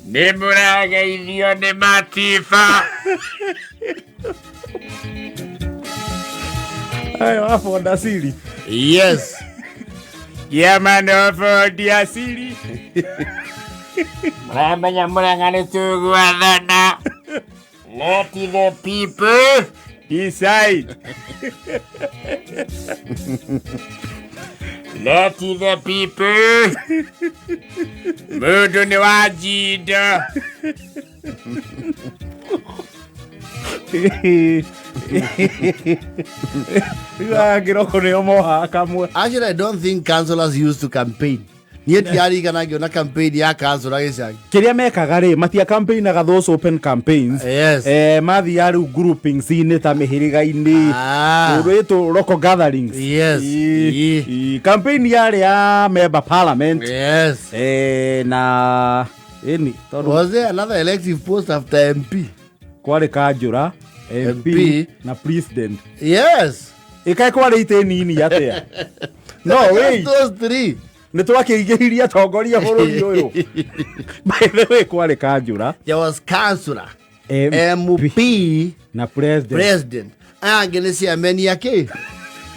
Nimuragaithio ni matiba. Ayo hapo ndasiri. Yes. Yamano diasiri. Ramanya murangane tugwathana. Let the people decide. Let the people. Mundu ni wajida. Actually, I don't think councillors used to campaign. Yet yari kana giona campaign ya council agisa. Kiria mekaga ri matia campaign aga those open campaigns. Yes. Mathi yaru groupings ine ta mihiriga-ini. Urito local gatherings. Yes. Campaign yari ya member parliament. Yes. Na any. Was there another elective post after MP? Kwale Kajura, MP na president. Yes. Ikai kwale ite nini atia. No way. Those three. Nitwakigihiria tongoria bururi uyu. By the way, kwale Kajura, there was councillor, MP na president. Angene cia meni yake.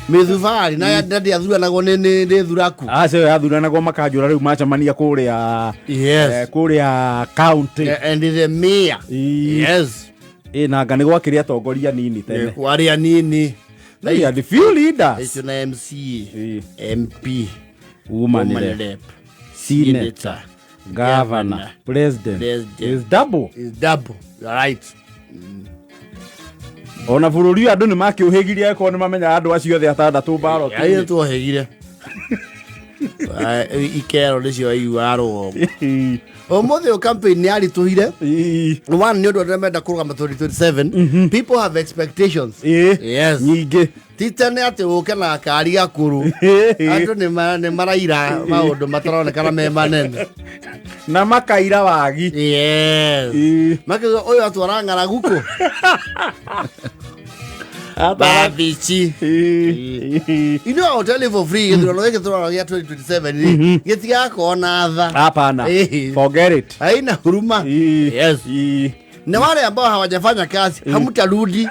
Mithuvari na ndadi athuranagwo ni thuraku. Acio yathuranagwo Makajura riu macamania kuria. Yes. Kuria county and the mayor. Yes. Na ngani gwakiria tongoria nini tene. Waria nini. They are the few leaders. It's an MC, MP, woman rep, senator, governor, president. Is double. Is double. You're right. Ona bururi andu ni makiuhigiria ko ni mamenya andu acio the atandatu baro. Ayo tuhigire. Ikero nicio iwaro. Omothe o campaign ni ari tuhire. One ni ndu ndemenda kurugama 2027. People have expectations. Yes. Nyingi. Titane ate uke na kari gakuru. Andu ni maraira maundu mataronekana me manene. Na makaira wagi. Yes. Makaga oyo atwarangara guko. Babichi. You know, I'll tell you for free. You know, get through 2027. Get yako na thaa. Hapana. Forget it. Haina huruma. Yes. Na wale ambao hawajafanya kazi, hamutarudi.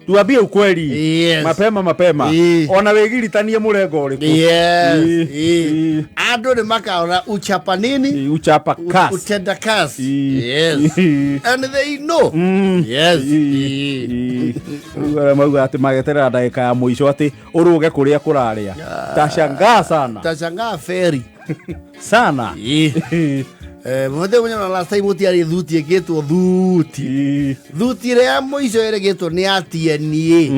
Tuambie ukweli. Yes. Mapema. Ona wegiritanie murengo uriku. Yes. Andu ni makaona uchapa nini? Uchapa kasi. Utenda kasi. Yes. And they know. Yes. Mauga ati magetera ndagika ya muico ati uruge kuria kuraria. Tashangaa sana. Tashangaa feri. Sana. Mwende mwenye na last time utiari thuti egetwo thuti. Thuti ire ya muico egetwo ni ati ni.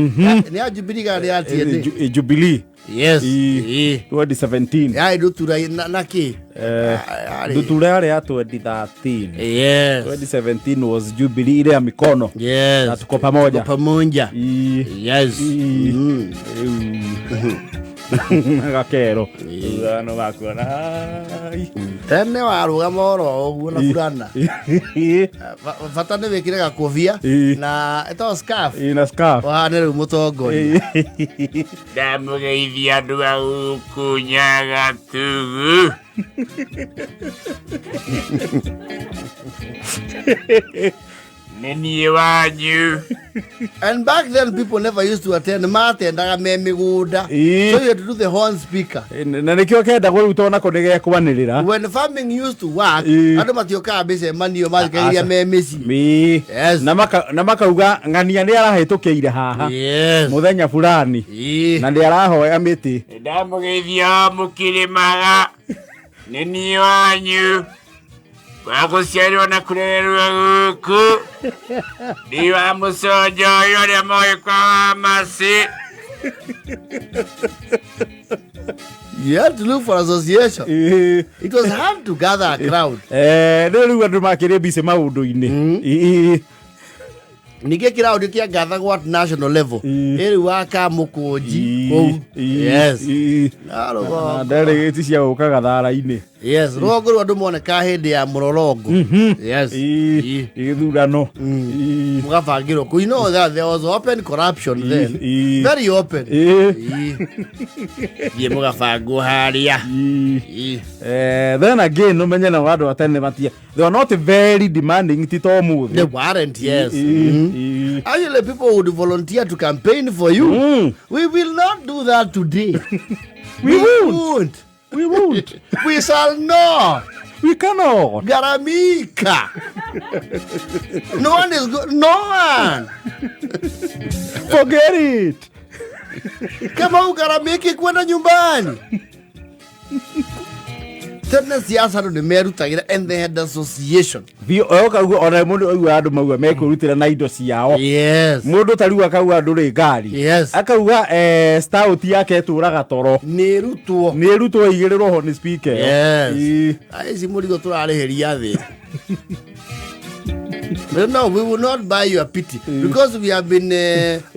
Ni ya Jubilee ga ni ati ni. Jubilee. Yes. 2017. Ya ndutura na ki. Ndutura ya 2013. Yes. 2017 was Jubilee ile ya mikono. Yes. Na tuko pamoja. Yes. Gakero. Ano bakona. Tene waruga moro oguo na burana. Fatane wekire gakofia na eto scarf. Na scarf. Wane ru mutongori. Ndamugeithia andu a kunyaga tugu. Nini wanyu. And back then people never used to attend matendaga me miguda. So you had to do the horn speaker. Na nikio kenda gwe utona ko ndege kwanirira. When farming used to work, andu matioka bese manio mathikairia me meci. Yes. Na makauga ngania ni arahitukiire haha. Yes. Muthenya fulani. Na ndi arahoya miti. Ndamugeithia mukirimaga. Nini wanyu. Waguciarirwo na kurererwo guku. Ni wa mucojo uria moe kwa masi. You had to look for association. It was hard to gather a crowd. Riu andu makire bise maundu-ini. Nige kiraundi kia gathagwo at national level. Eri waka mukunji. Yes. Na delegate cia guka gathara-ini. Yes, rogo rwa ndumone ka hindi ya murorongo. Yes. Igithurano. Mugabangirwo. You know that there was open corruption then. Very open. Ye mugabangwo haria. Then again, no menye na wadu atene matia. They were not very demanding tito move. They weren't, yes. Actually, people would volunteer to campaign for you. We will not do that today. We won't. We won't. We shall not. We cannot. Garamika. No one is good. No one. Forget it. Kama ugaramiki kwenda nyumbani. Tene siasa ndo nimerutagira and they had association. Vio oka ona mundu oiwa andu maua mekurutira na indo ciao. Yes. Mundu tariu akauga andu ri ngari. Yes. Akauga stout yake eturaga toro. Nirutwo igirirwo ho ni speaker. Yes. Aici murigo turarihiria thi. No, we will not buy your pity because we have been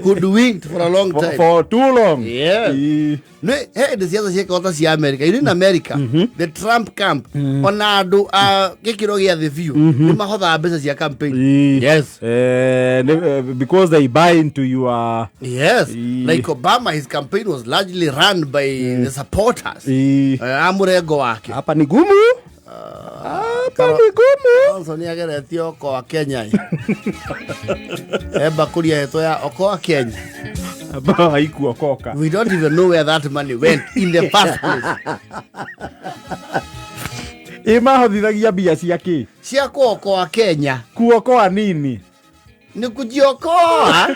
hoodwinked for a long time. For too long. Yeah. No, hey, the siasa cia kota cia America. In America, the Trump camp, ona andu gikiro gia the view, ni mahotha mbeca cia campaign. Yes. Because they buy into your... Yes. Like Obama, his campaign was largely run by the supporters. Amurengo wake. Hapa ni gumu. Hapa ni gumu. Also ni agereti oko wa Kenya. Eba kuria yeto ya oko wa Kenya. Ba haiku okoka. We don't even know where that money went in the first place. Ima hodithagia bia ciake. Cia oko wa Kenya. Kuokoa nini? Ni kujiokoa.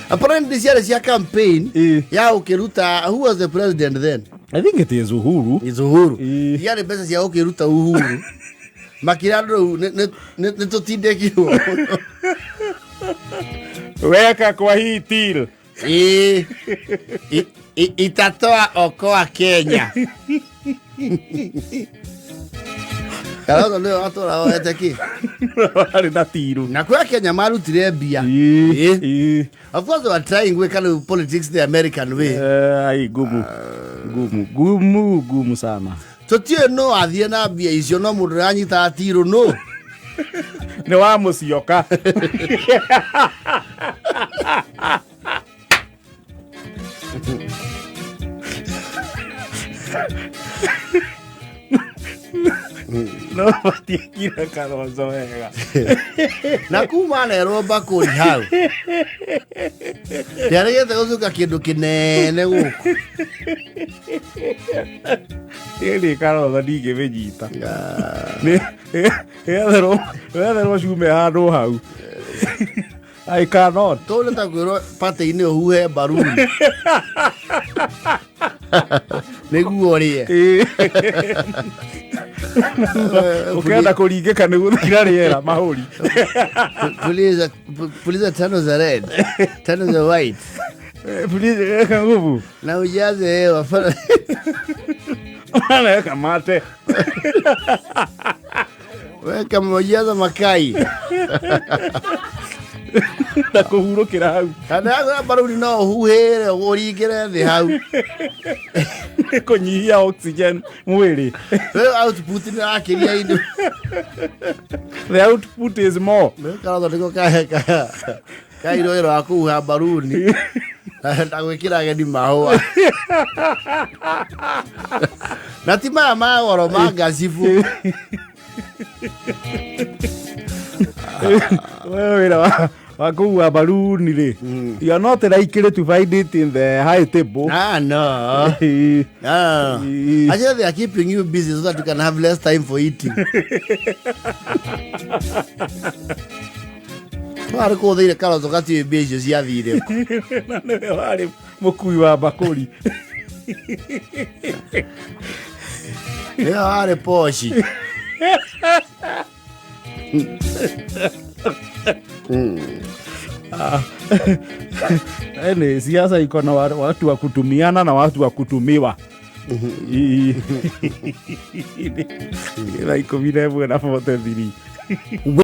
Apparently cia campaign ya ukiruta, who was the president then? I think it is Uhuru. It's Uhuru. Yale pesa cia ukiruta Uhuru. Makirando ne tutindekirwo. Weka kwa hii till. Itatoa okoa Kenya. Kalo leo atora oeteki. Ari na tiru. Na kwa Kenya marutire bia. Of course they are trying we kind of politics the American way. Ai gumu sana. Totie no athie na bia icio no mundu ranyita tiru no. Ne wa mucioka. No matiekira Kalonzo wega. Na kuma na roba kuri hau. Yarigete gucuka kindu kinene guku. Ili Kalonzo ndigimejita. Etherwo ciume handu hau. I cannot. Tole ta kwiro pate-ini uhuhe baruni. Niguo rie. Ukienda kuringika ni guthira riera mahuri. Puliza tano za red, tano za white. Puliza weka nguvu. Na ujaze hewa. Weka mate. Weka ujaza makai. Na kuhurukira hau. Kana baruni no huhere uringire thi hau. Kunyihia oxygen mwili. Output ni akiria indu. The output is more. Kana ndiko ka iro akuha baruni. Na gwikira gedi mahua. Na tima magoro magacifu. Wewe wakuwa baruni ri. You are not likely to find it in the high table. No. Actually, they are keeping you busy so that you can have less time for eating. Wari ko thire Kalonzo gati bejo ciathire. Na wari mukui wa bakuri. Wari poshi. Ene siasa iko na watu wa kutumiana na watu wa kutumiwa. Ila iko vile bwana 43.